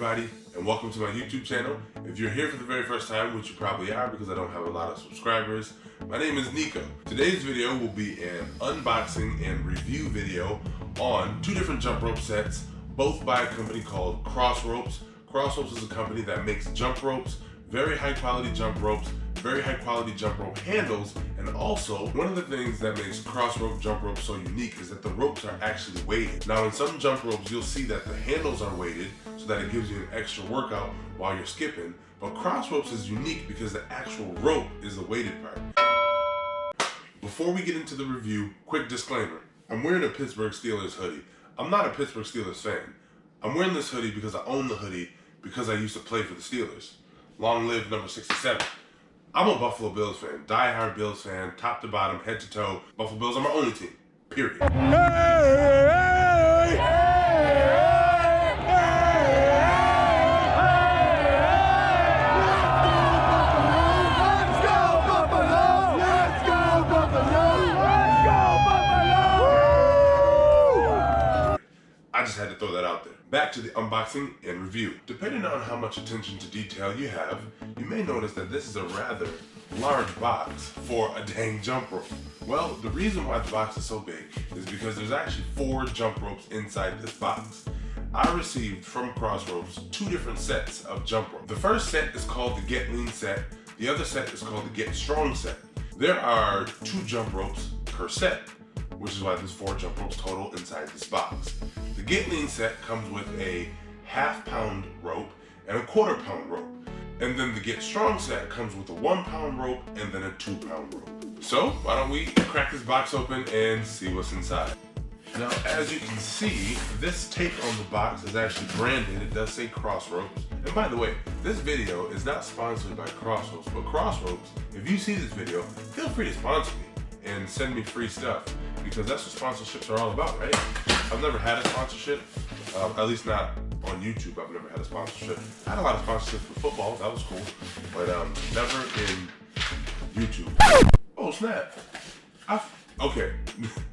everybody, and welcome to my YouTube channel. If you're here for the very first time, which you probably are because I don't have a lot of subscribers, my name is Nico. Today's video will be an unboxing and review video on two different jump rope sets, both by a company called Crossropes. Crossropes is a company that makes jump ropes, very high quality jump ropes, very high quality jump rope handles, and also one of the things that makes Crossrope Jumprope so unique is that the ropes are actually weighted. Now in some jump ropes you'll see that the handles are weighted so that it gives you an extra workout while you're skipping, but Crossropes is unique because the actual rope is the weighted part. Before we get into the review, quick disclaimer. I'm wearing a Pittsburgh Steelers hoodie. I'm not a Pittsburgh Steelers fan. I'm wearing this hoodie because I own the hoodie because I used to play for the Steelers. Long live number 67. I'm a Buffalo Bills fan, die-hard Bills fan, top to bottom, head to toe. Buffalo Bills are my only team, period. I just had to throw that out there. Back to the unboxing and review. Depending on how much attention to detail you have, you may notice that this is a rather large box for a dang jump rope. Well, the reason why the box is so big is because there's actually 4 jump ropes inside this box. I received from Crossropes 2 different sets of jump rope. The first set is called the Get Lean set. The other set is called the Get Strong set. There are 2 jump ropes per set, which is why there's 4 jump ropes total inside this box. The Get Lean set comes with a half-pound rope and a quarter-pound rope. And then the Get Strong set comes with a 1-pound rope and then a 2-pound rope. So why don't we crack this box open and see what's inside. Now, as you can see, this tape on the box is actually branded. It does say Crossropes. And by the way, this video is not sponsored by Crossropes, but Crossropes, if you see this video, feel free to sponsor me and send me free stuff, because that's what sponsorships are all about, right? I've never had a sponsorship, at least not on YouTube. I've never had a sponsorship. I had a lot of sponsorships for football, that was cool, but never in YouTube. Oh snap! Okay,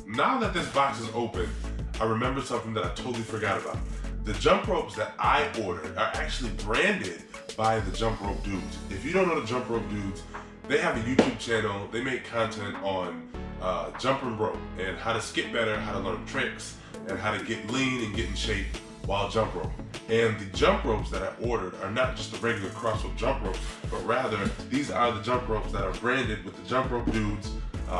now that this box is open, I remember something that I totally forgot about. The jump ropes that I ordered are actually branded by the Jump Rope Dudes. If you don't know the Jump Rope Dudes, they have a YouTube channel. They make content on jumping rope and how to skip better, how to learn tricks, and how to get lean and get in shape while jump rope. And the jump ropes that I ordered are not just the regular Crossrope jump ropes, but rather these are the jump ropes that are branded with the Jump Rope Dudes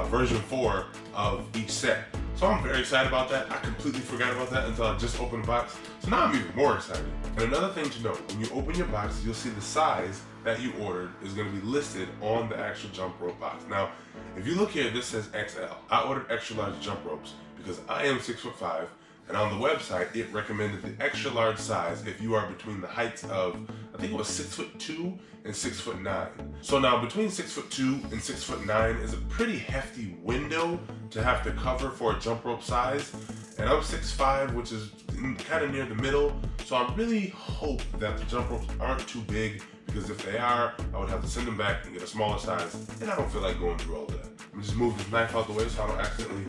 version 4 of each set. So I'm very excited about that. I completely forgot about that until I just opened the box. So now I'm even more excited. And another thing to note, when you open your box, you'll see the size that you ordered is going to be listed on the actual jump rope box. Now, if you look here, this says XL. I ordered extra large jump ropes because I am 6'5", and on the website, it recommended the extra large size if you are between the heights of, I think it was 6'2" and 6'9". So now between 6'2" and 6'9" is a pretty hefty window to have to cover for a jump rope size. And I'm 6'5", which is kind of near the middle. So I really hope that the jump ropes aren't too big, because if they are, I would have to send them back and get a smaller size. And I don't feel like going through all that. Let me just move this knife out the way so I don't accidentally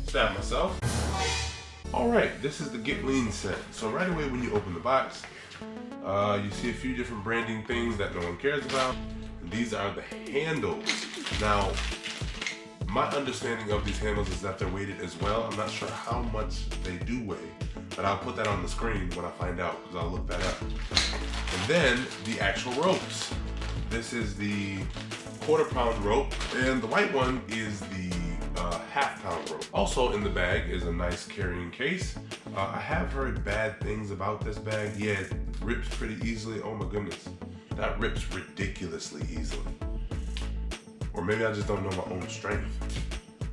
stab myself. All right, this is the Get Lean set. So right away when you open the box, you see a few different branding things that no one cares about. And these are the handles. Now, my understanding of these handles is that they're weighted as well. I'm not sure how much they do weigh, but I'll put that on the screen when I find out, because I'll look that up. And then the actual ropes. This is the quarter-pound rope, and the white one is the half-pound rope. Also in the bag is a nice carrying case. I have heard bad things about this bag. Yeah, it rips pretty easily. Oh my goodness. That rips ridiculously easily. Or maybe I just don't know my own strength.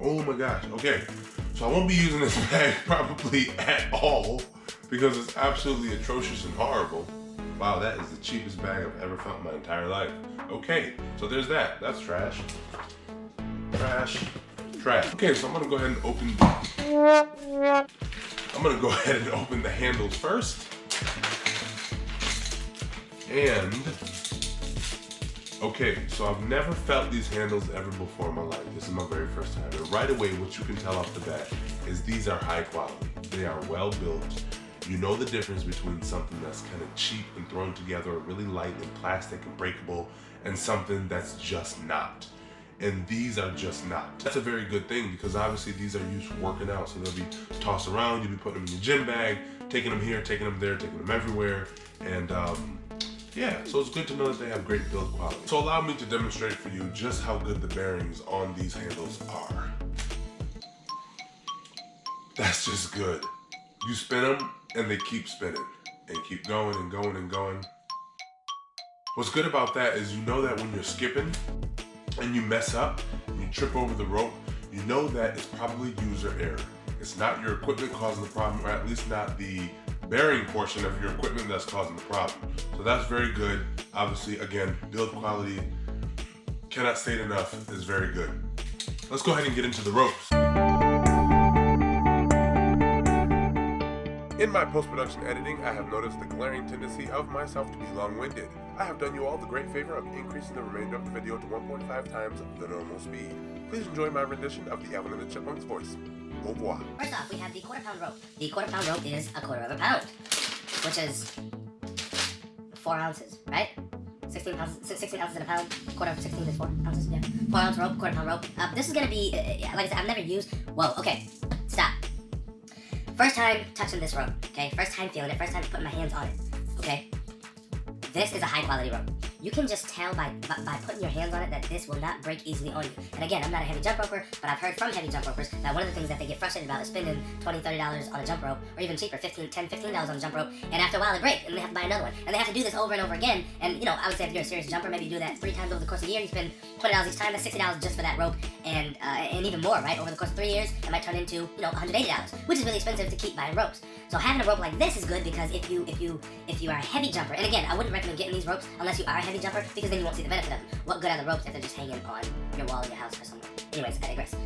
Oh my gosh. Okay, so I won't be using this bag probably at all because it's absolutely atrocious and horrible. Wow, that is the cheapest bag I've ever felt in my entire life. Okay, so there's that. That's trash. Trash. Trash. Okay, so I'm gonna go ahead and open the handles first. And okay, so I've never felt these handles ever before in my life. This is my very first time. And right away, what you can tell off the bat is these are high quality. They are well built. you know the difference between something that's kind of cheap and thrown together, or really light and plastic and breakable, and something that's just not. And these are just not. That's a very good thing, because obviously these are used for working out, so they'll be tossed around. You'll be putting them in your gym bag, taking them here, taking them there, taking them everywhere, and yeah, so it's good to know that they have great build quality. So allow me to demonstrate for you just how good the bearings on these handles are. That's just good. You spin them and they keep spinning and keep going and going and going. What's good about that is you know that when you're skipping and you mess up and you trip over the rope, you know that it's probably user error. It's not your equipment causing the problem, or at least not the bearing portion of your equipment that's causing the problem. So that's very good. Obviously, again, build quality, cannot state enough, is very good. Let's go ahead and get into the ropes. In my post-production editing, I have noticed the glaring tendency of myself to be long-winded. I have done you all the great favor of increasing the remainder of the video to 1.5 times the normal speed. Please enjoy my rendition of the Alvin and the Chipmunk's voice. Au revoir. First off, we have the quarter-pound rope. The quarter-pound rope is a quarter of a pound, which is 4 ounces, right? 16 ounces in a pound. Quarter of 16 is 4 ounces, yeah. 4 ounce rope, quarter-pound rope. This is gonna be, like I said, I've never used. Whoa, okay, stop. First time touching this rope, okay? First time feeling it, first time putting my hands on it, okay? This is a high quality rope. You can just tell by putting your hands on it that this will not break easily on you. And again, I'm not a heavy jump roper, but I've heard from heavy jump ropers that one of the things that they get frustrated about is spending $20, $30 on a jump rope, or even cheaper, $10, $15 on a jump rope, and after a while it breaks, and they have to buy another one. And they have to do this over and over again, and you know, I would say if you're a serious jumper, maybe you do that 3 times over the course of a year, you spend $20 each time, that's $60 just for that rope, and even more, right? Over the course of 3 years, it might turn into, you know, $180, which is really expensive to keep buying ropes. So having a rope like this is good, because if you are a heavy jumper, and again, I wouldn't recommend getting these ropes unless you are a heavy jumper, because then you won't see the benefit of them. What good are the ropes if they're just hanging on your wall in your house or somewhere? Anyways, I digress.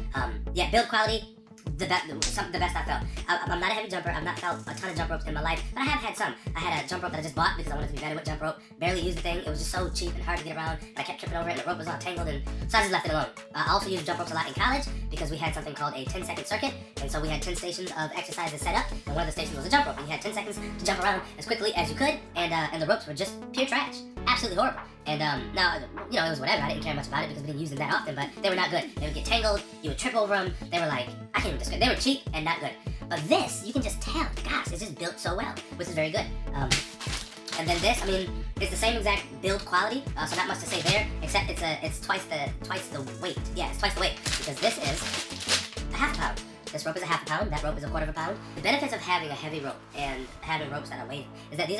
Yeah, build quality, the best I felt. I'm not a heavy jumper. I've not felt a ton of jump ropes in my life, but I have had some. I had a jump rope that I just bought because I wanted to be better with jump rope. Barely used the thing. It was just so cheap and hard to get around, and I kept tripping over it, and the rope was all tangled, and so I just left it alone. I also used jump ropes a lot in college because we had something called a 10-second circuit, and so we had 10 stations of exercises set up, and one of the stations was a jump rope. And you had 10 seconds to jump around as quickly as you could, and the ropes were just pure trash. Absolutely horrible. And now, you know, it was whatever. I didn't care much about it because we didn't use them that often, but they were not good. They would get tangled, you would trip over them. They were like, I can't even describe. They were cheap and not good. But this, you can just tell, gosh, it's just built so well, which is very good. And then this, I mean, it's the same exact build quality, so not much to say there, except it's twice the weight. Yeah, it's twice the weight, because this is a half a pound. This rope is a half a pound, that rope is a quarter of a pound. The benefits of having a heavy rope and having ropes that are weighted is that these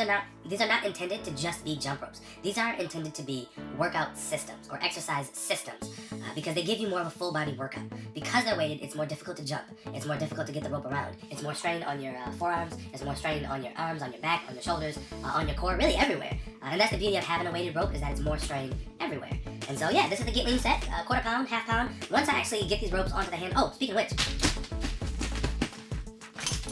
are not intended to just be jump ropes. These are intended to be workout systems or exercise systems because they give you more of a full body workout. Because they're weighted, it's more difficult to jump. It's more difficult to get the rope around. It's more strain on your forearms. It's more strain on your arms, on your back, on your shoulders, on your core, really everywhere. And that's the beauty of having a weighted rope, is that it's more strain everywhere. And so yeah, this is the Get Lean set, quarter pound, half pound. Once I actually get these ropes onto the hand, oh, speaking of which,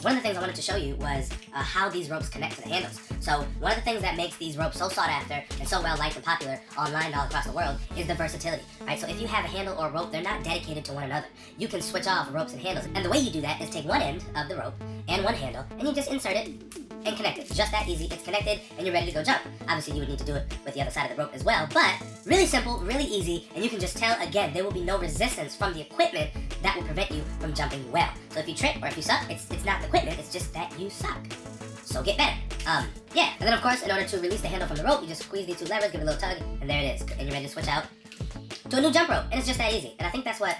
one of the things I wanted to show you was how these ropes connect to the handles. So one of the things that makes these ropes so sought after and so well liked and popular online all across the world is the versatility, right? So if you have a handle or a rope, they're not dedicated to one another. You can switch off ropes and handles. And the way you do that is take one end of the rope and one handle, and you just insert it and connect it. Just that easy. It's connected and you're ready to go jump. Obviously you would need to do it with the other side of the rope as well, but really simple, really easy, and you can just tell, again, there will be no resistance from the equipment that will prevent you from jumping well. So if you trip or if you suck, it's not the equipment, it's just that you suck. So get better. Yeah, and then of course, in order to release the handle from the rope, you just squeeze these 2 levers, give it a little tug, and there it is. And you're ready to switch out to a new jump rope. And it's just that easy. And I think that's what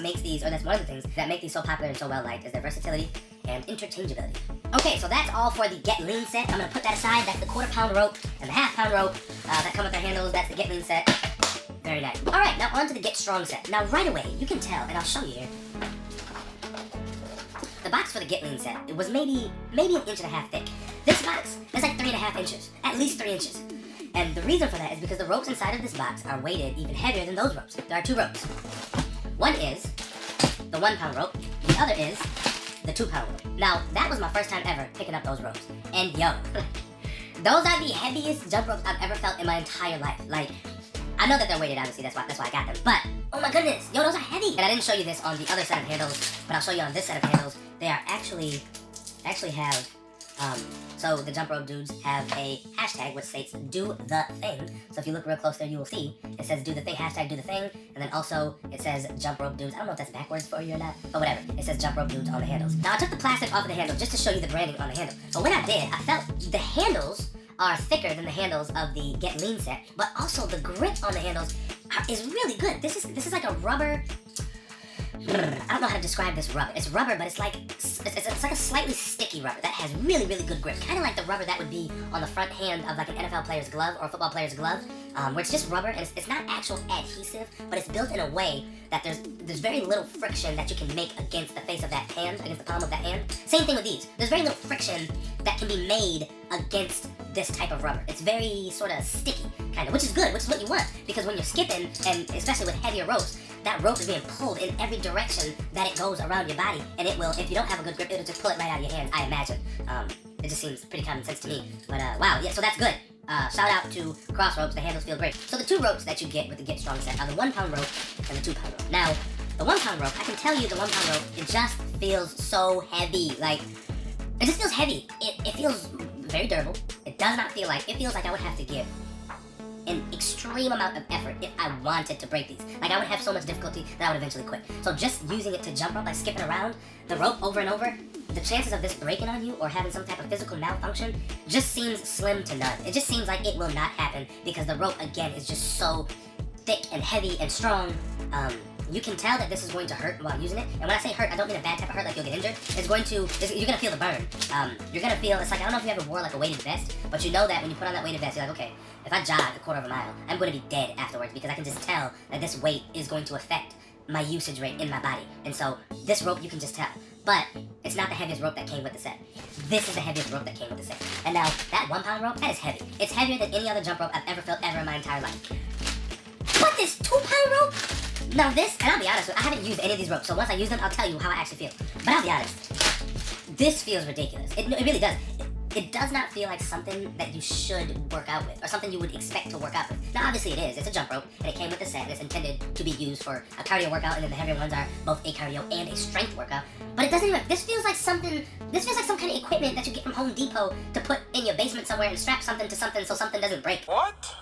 makes these, or that's one of the things that make these so popular and so well liked, is their versatility and interchangeability. Okay, so that's all for the Get Lean set. I'm gonna put that aside. That's the quarter pound rope and the half pound rope that come with their handles. That's the Get Lean set. Very nice. All right, now on to the Get Strong set. Now right away, you can tell, and I'll show you here. The box for the Get Lean set, it was maybe an inch and a half thick. This box is like 3.5 inches, at least 3 inches. And the reason for that is because the ropes inside of this box are weighted even heavier than those ropes. There are 2 ropes. One is the 1 pound rope, the other is the 2 pound rope. Now, that was my first time ever picking up those ropes. And yo, those are the heaviest jump ropes I've ever felt in my entire life. Like, I know that they're weighted, obviously, that's why I got them. But, oh my goodness, yo, those are heavy. And I didn't show you this on the other set of handles, but I'll show you on this set of handles. They are actually have So the jump rope dudes have a hashtag which states "do the thing." So if you look real close there, you will see it says "do the thing," hashtag "do the thing," and then also it says "jump rope dudes." I don't know if that's backwards for you or not, but whatever. It says "jump rope dudes" on the handles. Now I took the plastic off of the handle just to show you the branding on the handle. But when I did, I felt the handles are thicker than the handles of the Get Lean set, but also the grip on the handles is really good. This is like a rubber. I don't know how to describe this rubber. It's rubber, but it's like a slightly sticky rubber that has really, really good grip. Kind of like the rubber that would be on the front hand of like an NFL player's glove or a football player's glove, where it's just rubber and it's not actual adhesive, but it's built in a way that there's very little friction that you can make against the face of that hand, against the palm of that hand. Same thing with these. There's very little friction that can be made against this type of rubber. It's very sort of sticky, kind of, which is good, which is what you want, because when you're skipping, and especially with heavier ropes, that rope is being pulled in every direction that it goes around your body, and it will, if you don't have a good grip, it'll just pull it right out of your hands, I imagine. It just seems pretty common sense to me, but wow, yeah, so that's good. Shout out to Crossropes, the handles feel great. So the 2 ropes that you get with the Get Strong set are the 1 pound rope and the 2 pound rope. Now, the 1 pound rope, I can tell you the 1 pound rope, it just feels so heavy, like, it just feels heavy. It feels very durable. It does not feel like, it feels like I would have to give an extreme amount of effort if I wanted to break these. Like, I would have so much difficulty that I would eventually quit. So just using it to jump rope, like skipping around the rope over and over, the chances of this breaking on you or having some type of physical malfunction just seems slim to none. It just seems like it will not happen because the rope, again, is just so thick and heavy and strong. You can tell that this is going to hurt while using it. And when I say hurt, I don't mean a bad type of hurt like you'll get injured. You're going to feel the burn. You're going to feel, it's like, I don't know if you ever wore like a weighted vest, but you know that when you put on that weighted vest, you're like, okay, if I jog a quarter of a mile, I'm going to be dead afterwards because I can just tell that this weight is going to affect my usage rate in my body. And so this rope, you can just tell. But it's not the heaviest rope that came with the set. This is the heaviest rope that came with the set. And now, that 1 pound rope, that is heavy. It's heavier than any other jump rope I've ever felt ever in my entire life. But this 2 pound rope, now this, and I'll be honest, I haven't used any of these ropes, so once I use them, I'll tell you how I actually feel. But I'll be honest, this feels ridiculous. It really does. It does not feel like something that you should work out with, or something you would expect to work out with. Now, obviously it is. It's a jump rope, and it came with the set, and it's intended to be used for a cardio workout, and then the heavier ones are both a cardio and a strength workout. But it doesn't even, this feels like some kind of equipment that you get from Home Depot to put in your basement somewhere and strap something to something so something doesn't break. What?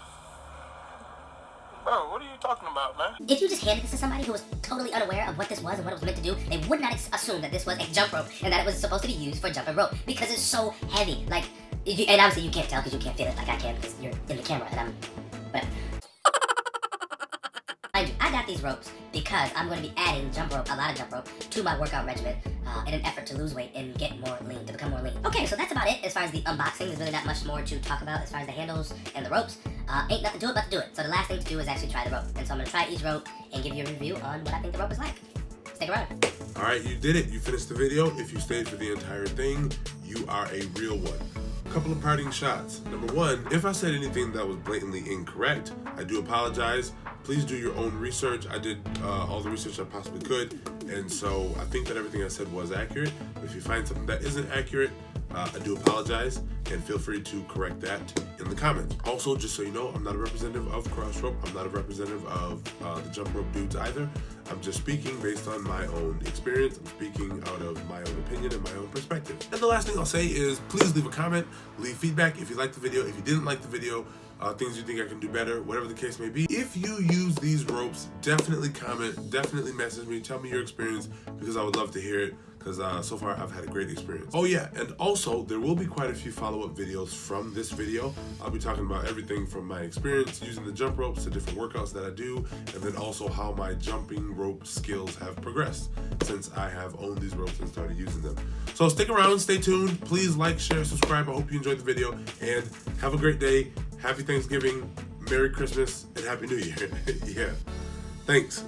Bro, what are you talking about, man? If you just handed this to somebody who was totally unaware of what this was and what it was meant to do, they would not assume that this was a jump rope and that it was supposed to be used for jumping rope because it's so heavy. Like, and obviously you can't tell because you can't feel it like I can because you're in the camera and I'm, whatever. Mind you, I got these ropes because I'm going to be adding jump rope, a lot of jump rope, to my workout regimen in an effort to lose weight and get more lean, to become more lean. Okay, so that's about it as far as the unboxing. There's really not much more to talk about as far as the handles and the ropes. Ain't nothing to it but to do it. So the last thing to do is actually try the rope. And so I'm going to try each rope and give you a review on what I think the rope is like. Stick around. All right, you did it. You finished the video. If you stayed for the entire thing, you are a real one. A couple of parting shots. Number 1, if I said anything that was blatantly incorrect, I do apologize. Please do your own research. I did all the research I possibly could, and so I think that everything I said was accurate. If you find something that isn't accurate, I do apologize, and feel free to correct that in the comments. Also, just so you know, I'm not a representative of Crossrope. I'm not a representative of the jump rope dudes either. I'm just speaking based on my own experience. I'm speaking out of my own opinion and my own perspective. And the last thing I'll say is please leave a comment, leave feedback if you liked the video, if you didn't like the video, things you think I can do better, whatever the case may be. If you use these ropes, definitely comment, definitely message me, tell me your experience because I would love to hear it. Because so far I've had a great experience. Oh yeah, and also there will be quite a few follow-up videos from this video. I'll be talking about everything from my experience using the jump ropes to different workouts that I do, and then also how my jumping rope skills have progressed since I have owned these ropes and started using them. So stick around, stay tuned. Please like, share, subscribe. I hope you enjoyed the video, and have a great day. Happy Thanksgiving, Merry Christmas, and Happy New Year. Yeah, thanks.